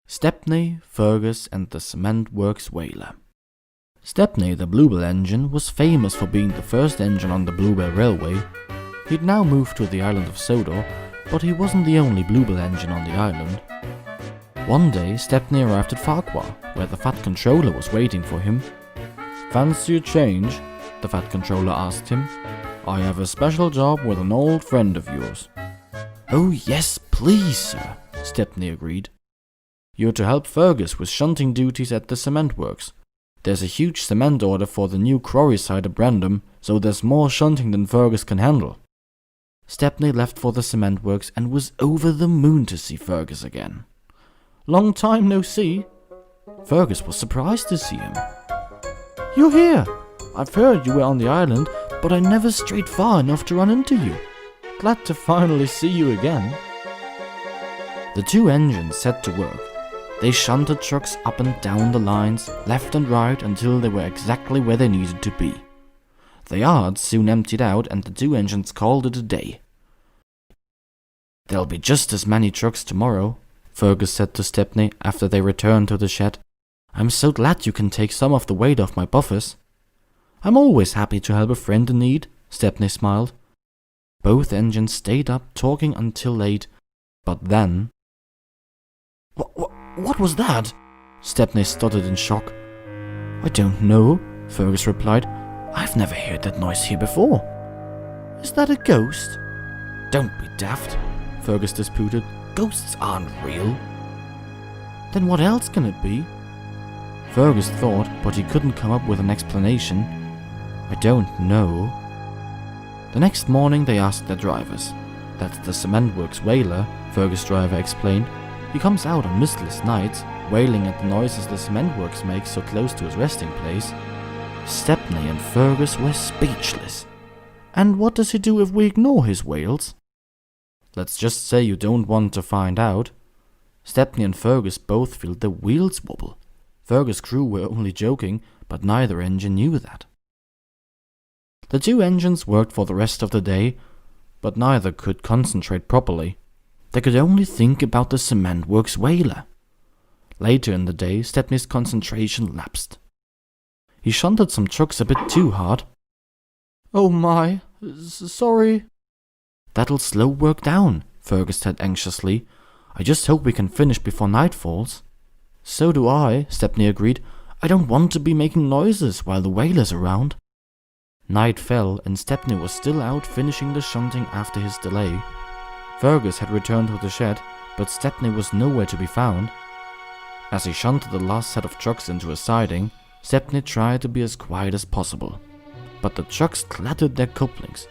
Stepney, Fergus and the Cementworks Wailer. Stepney, the Bluebell engine, was famous for being the first engine on the Bluebell Railway. He'd now moved to the island of Sodor, but he wasn't the only Bluebell engine on the island. One day, Stepney arrived at Farquhar, where the Fat Controller was waiting for him. "Fancy a change?" the Fat Controller asked him. "I have a special job with an old friend of yours." "Oh yes, please, sir," Stepney agreed. "You're to help Fergus with shunting duties at the Cementworks. There's a huge cement order for the new quarry site at Brandon, so there's more shunting than Fergus can handle." Stepney left for the Cementworks and was over the moon to see Fergus again. "Long time no see." Fergus was surprised to see him. "You're here. I've heard you were on the island, but I never strayed far enough to run into you. Glad to finally see you again." The two engines set to work. They shunted trucks up and down the lines, left and right, until they were exactly where they needed to be. The yards soon emptied out and the two engines called it a day. "There'll be just as many trucks tomorrow," Fergus said to Stepney after they returned to the shed. "I'm so glad you can take some of the weight off my buffers." "I'm always happy to help a friend in need," Stepney smiled. Both engines stayed up talking until late, but then... What was that?" Stepney stuttered in shock. "I don't know," Fergus replied. "I've never heard that noise here before." "Is that a ghost?" "Don't be daft," Fergus disputed. "Ghosts aren't real." "Then what else can it be?" Fergus thought, but he couldn't come up with an explanation. "I don't know." The next morning they asked their drivers. "That's the Cementworks Wailer," Fergus' driver explained. "He comes out on mistless nights, wailing at the noises the Cementworks make so close to his resting place." Stepney and Fergus were speechless. "And what does he do if we ignore his wails?" "Let's just say you don't want to find out." Stepney and Fergus both felt their wheels wobble. Fergus' crew were only joking, but neither engine knew that. The two engines worked for the rest of the day, but neither could concentrate properly. They could only think about the Cementworks Wailer. Later in the day, Stepney's concentration lapsed. He shunted some trucks a bit too hard. "Oh my, sorry." "That'll slow work down," Fergus said anxiously. "I just hope we can finish before night falls." "So do I," Stepney agreed. "I don't want to be making noises while the Wailer's around." Night fell and Stepney was still out finishing the shunting after his delay. Fergus had returned to the shed, but Stepney was nowhere to be found. As he shunted the last set of trucks into a siding, Stepney tried to be as quiet as possible. But the trucks clattered their couplings.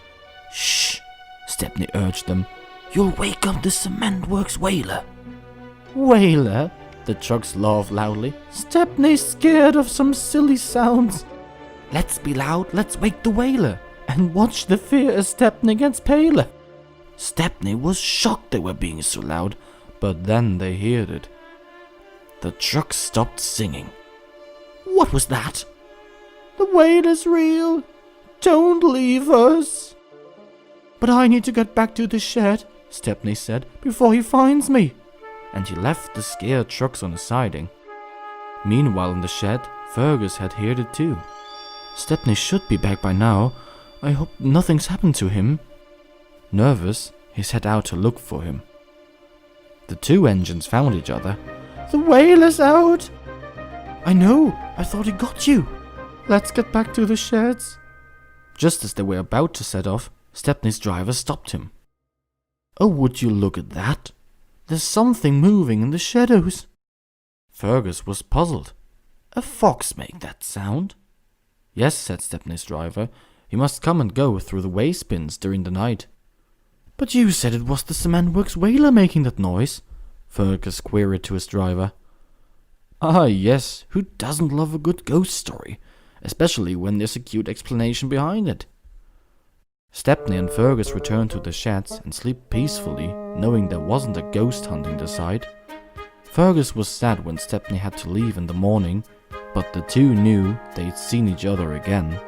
"Shh," Stepney urged them. "You'll wake up the Cementworks Wailer." "Wailer?" The trucks laughed loudly. "Stepney's scared of some silly sounds." "Let's be loud, let's wake the Wailer, and watch the fear as Stepney gets paler." Stepney was shocked they were being so loud, but then they heard it. The trucks stopped singing. "What was that?" "The Wailer's real. Don't leave us." "But I need to get back to the shed," Stepney said, "before he finds me." And he left the scared trucks on the siding. Meanwhile in the shed, Fergus had heard it too. "Stepney should be back by now. I hope nothing's happened to him." Nervous, he set out to look for him. The two engines found each other. "The Wailer's out!" "I know, I thought he got you." "Let's get back to the sheds." Just as they were about to set off, Stepney's driver stopped him. "Oh, would you look at that? There's something moving in the shadows." Fergus was puzzled. "A fox make that sound?" "Yes," said Stepney's driver. "He must come and go through the waste bins during the night." "But you said it was the Cementworks Wailer making that noise," Fergus queried to his driver. "Ah, yes, who doesn't love a good ghost story, especially when there's a cute explanation behind it," Stepney and Fergus returned to the sheds and slept peacefully, knowing there wasn't a ghost hunting the site. Fergus was sad when Stepney had to leave in the morning, but the two knew they'd seen each other again.